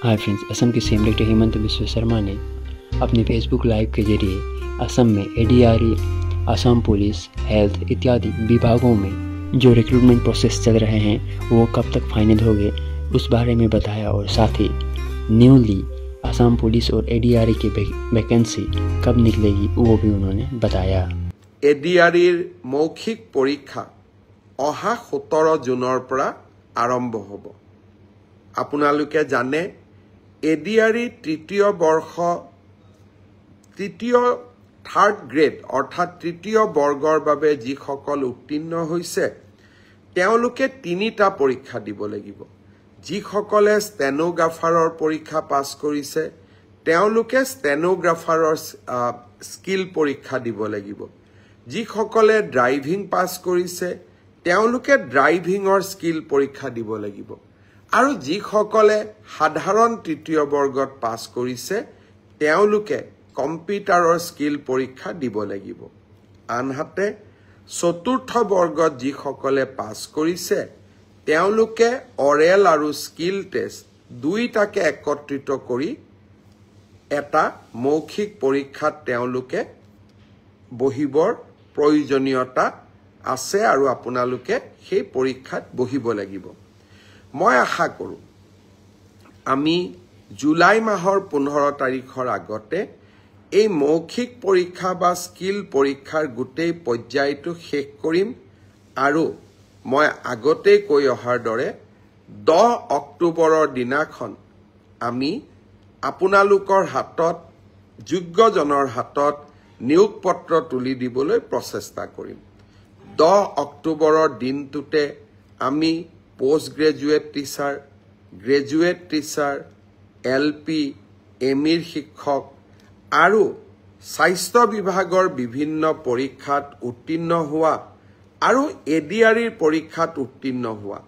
Hi friends, Assam के CM doctor Hemant Biswa Sharma ने अपने Facebook live के जरिए असम में एडीआरई, असम पुलिस, हेल्थ इत्यादि विभागों में जो रिक्रूटमेंट प्रोसेस चल रहे हैं वो कब तक फाइनल हो गए उस बारे में बताया और साथ ही न्यूली असम पुलिस और एडीआरई की वैकेंसी कब निकलेगी वो भी उन्होंने बताया। एडीआरईर मौखिक परीक्षा अहा 17 जूনৰ পৰা आरम्भ হ'ব। আপোনালোকে জানে एडीआरई থাৰ্ড গ্ৰেড অৰ্থাৎ তৃতীয় বৰ্গৰ বাবে যিসকল উত্তীৰ্ণ হৈছে তেওঁলোকে তিনিটা পৰীক্ষা দিব লাগিব। যিসকলে ষ্টেনোগ্ৰাফাৰৰ পৰীক্ষা পাছ কৰিছে তেওঁলোকে ষ্টেনোগ্ৰাফাৰৰ স্কিল পৰীক্ষা দিব লাগিব। যিসকলে ড্ৰাইভিং পাছ কৰিছে তেওঁলোকে ড্ৰাইভিঙৰ স্কিল পৰীক্ষা দিব লাগিব। আৰু যিসকলে সাধাৰণ তৃতীয় বৰ্গত পাছ কৰিছে তেওঁলোকে কম্পিউটাৰৰ স্কিল পৰীক্ষা দিব লাগিব। আনহাতে চতুৰ্থ বৰ্গত যিসকলে পাছ কৰিছে তেওঁলোকে অৰেল আৰু স্কিল টেষ্ট দুইটাকে একত্ৰিত কৰি এটা মৌখিক পৰীক্ষাত তেওঁলোকে বহিবৰ প্ৰয়োজনীয়তা আছে আৰু আপোনালোকে সেই পৰীক্ষাত বহিব লাগিব। মই আশা কৰো আমি জুলাই মাহৰ 15 তাৰিখৰ আগতে এই মৌখিক পৰীক্ষা বা স্কিল পৰীক্ষাৰ গোটেই পৰ্যায়টো শেষ কৰিম আৰু মই আগতে কৈ অহাৰ দৰে 10 অক্টোবৰৰ দিনাখন আমি আপোনালোকৰ হাতত যোগ্যজনৰ হাতত নিয়োগ পত্ৰ তুলি দিবলৈ প্ৰচেষ্টা কৰিম। 10 অক্টোবৰৰ দিনটোতে আমি post graduate teacher, graduate teacher, LP, এমিৰ শিক্ষক আৰু স্বাস্থ্য বিভাগৰ বিভিন্ন পৰীক্ষাত উত্তীৰ্ণ হোৱা আৰু এডিআৰইৰ পৰীক্ষাত উত্তীৰ্ণ হোৱা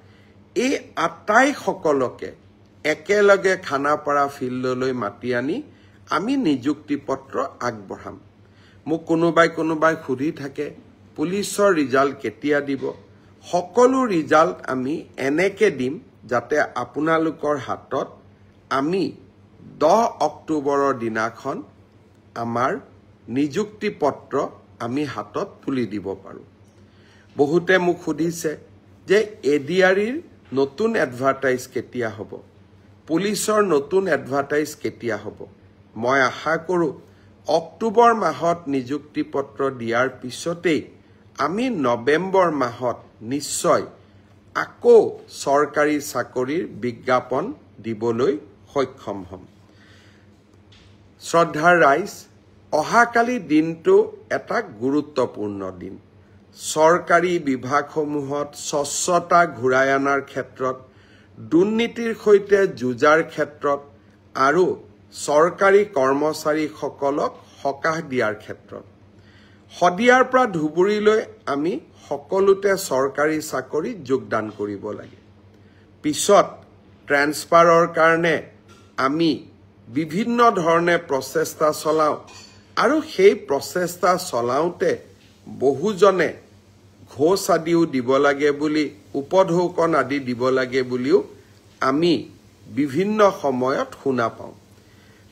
এই আটাইসকলকে একেলগে খানাপাৰা ফিল্ডলৈ মাতি আনি আমি নিযুক্তি পত্ৰ আগবঢ়াম। মোক কোনোবাই সুধি থাকে পুলিচৰ ৰিজাল্ট কেতিয়া দিব। সকলো ৰিজাল্ট আমি এনেকে দিম যাতে আপোনালোকৰ হাতত আমি 10 অক্টোবৰৰ দিনাখন আমাৰ নিযুক্তি পত্ৰ আমি হাতত তুলি দিব পাৰো। বহুতে মোক সুধিছে যে এডিআৰইৰ নতুন এডভাৰটাইজ কেতিয়া হ'ব, পুলিচৰ নতুন এডভাৰটাইজ কেতিয়া হ'ব। মই আশা কৰো অক্টোবৰ মাহত নিযুক্তি পত্ৰ দিয়াৰ পিছতেই আমি নৱেম্বৰ মাহত নিশ্চয় আকৌ চৰকাৰী চাকৰিৰ বিজ্ঞাপন দিবলৈ সক্ষম হ'ম। শ্ৰদ্ধাৰ ৰাইজ, অহাকালি দিনটো এটা গুৰুত্বপূৰ্ণ দিন। চৰকাৰী বিভাগসমূহত স্বচ্ছতা ঘূৰাই অনাৰ ক্ষেত্ৰত, দুৰ্নীতিৰ সৈতে যুঁজাৰ ক্ষেত্ৰত আৰু চৰকাৰী কৰ্মচাৰীসকলক সকাহ দিয়াৰ ক্ষেত্ৰত শদিয়াৰ পৰা ধুবুৰীলৈ আমি সকলোতে চৰকাৰী চাকৰিত যোগদান কৰিব লাগে। পিছত ট্ৰেন্সফাৰৰ কাৰণে আমি বিভিন্ন ধৰণে প্ৰচেষ্টা চলাওঁ আৰু সেই প্ৰচেষ্টা চলাওঁতে বহুজনে ঘোষ আদিও দিব লাগে বুলি, উপঢৌকন আদি দিব লাগে বুলিও আমি বিভিন্ন সময়ত শুনা পাওঁ।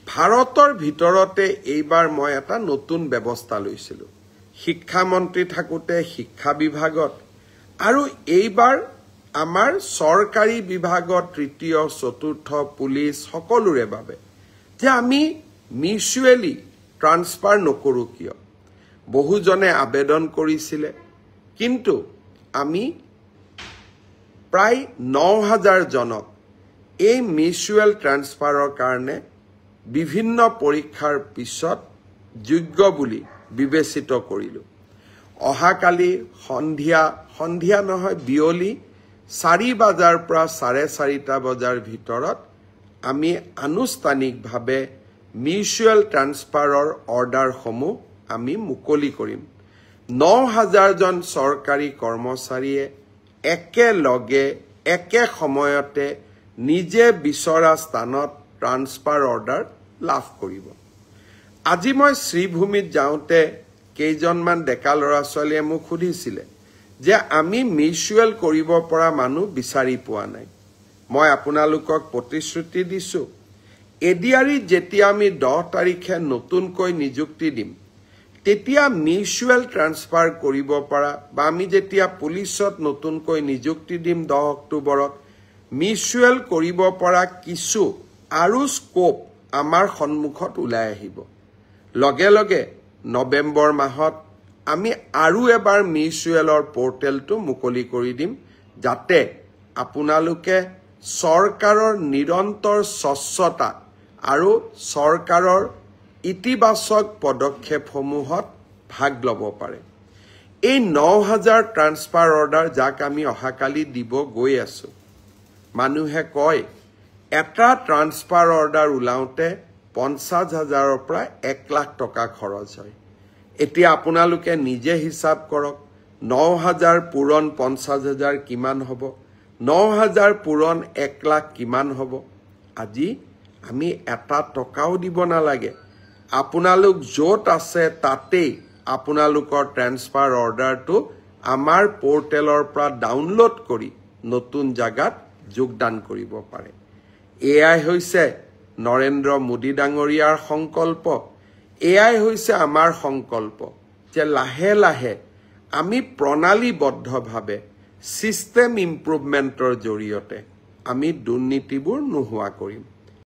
ভাৰতৰ ভিতৰতে এইবাৰ মই এটা নতুন ব্যৱস্থা লৈছিলোঁ। শিক্ষামন্ত্ৰী থাকোঁতে শিক্ষা বিভাগত আৰু এইবাৰ আমাৰ চৰকাৰী বিভাগত তৃতীয় চতুৰ্থ পুলিচ সকলোৰে বাবে যে আমি মিউচুৱেলি ট্ৰান্সফাৰ নকৰোঁ কিয়। বহুজনে আবেদন কৰিছিলে কিন্তু আমি প্ৰায় 9000 জনক এই মিউচুৱেল ট্ৰান্সফাৰৰ কাৰণে বিভিন্ন পৰীক্ষাৰ পিছত যোগ্য বুলি বিবেচিত কৰিলোঁ। অহাকালি সন্ধিয়া নহয় বিয়লি 4 বজাৰ পৰা 4:30 বজাৰ ভিতৰত আমি আনুষ্ঠানিকভাৱে মিউচুৱেল ট্ৰান্সফাৰৰ অৰ্ডাৰসমূহ আমি মুকলি কৰিম। 9000 জন চৰকাৰী কৰ্মচাৰীয়ে একেলগে একে সময়তে নিজে বিচৰা স্থানত ট্ৰান্সফাৰ অৰ্ডাৰ লাভ কৰিব। আজি মই শ্ৰীভূমিত যাওঁতে কেইজনমান ডেকা ল'ৰা ছোৱালীয়ে মোক সুধিছিলে যে আমি মিউচুৱেল কৰিব পৰা মানুহ বিচাৰি পোৱা নাই। মই আপোনালোকক প্ৰতিশ্ৰুতি দিছোঁ এডিআৰিত যেতিয়া আমি 10 তাৰিখে নতুনকৈ নিযুক্তি দিম তেতিয়া মিউচুৱেল ট্ৰান্সফাৰ কৰিব পৰা বা আমি যেতিয়া পুলিচত নতুনকৈ নিযুক্তি দিম 10 অক্টোবৰত মিউচুৱেল কৰিব পৰা কিছু আৰু স্কোপ আমাৰ সন্মুখত ওলাই আহিব লগে লগে নৱেম্বৰ মাহত আমি আৰু এবাৰ মিউচুৱেলৰ পোৰ্টেলটো মুকলি কৰি দিম যাতে আপোনালোকে চৰকাৰৰ নিৰন্তৰ স্বচ্ছতা আৰু চৰকাৰৰ ইতিবাচক পদক্ষেপসমূহত ভাগ ল'ব পাৰে এই 9000 ট্ৰান্সফাৰ অৰ্ডাৰ যাক আমি অহাকালি দিব গৈ আছো মানুহে কয় এটা ট্ৰান্সফাৰ অৰ্ডাৰ উলাওতে 50,000ৰ পৰা 1 লাখ টকা খৰচ হয় এতিয়া আপোনালোকে নিজে হিসাব কৰক 9000 পূৰণ 50,000 কিমান হ'ব 9000 পূৰণ 1 লাখ কিমান হ'ব আজি আমি এটা টকাও দিব নালাগে আপোনালোক য'ত আছে তাতেই আপোনালোকৰ ট্ৰান্সফাৰ অৰ্ডাৰটো আমাৰ পোৰ্টেলৰ পৰা ডাউনলোড কৰি নতুন জাগাত যোগদান কৰিব পাৰে এআই হৈছে নৰেন্দ্ৰ মোদী ডাঙৰীয়াৰ সংকল্প এআই হৈছে আমাৰ সংকল্প যে লাহে লাহে আমি প্ৰণালীবদ্ধভাৱে সিস্টেম ইমপ্ৰুভমেন্টৰ জৰিয়তে আমি দুৰ্নীতিবোৰ নোহোৱা কৰিম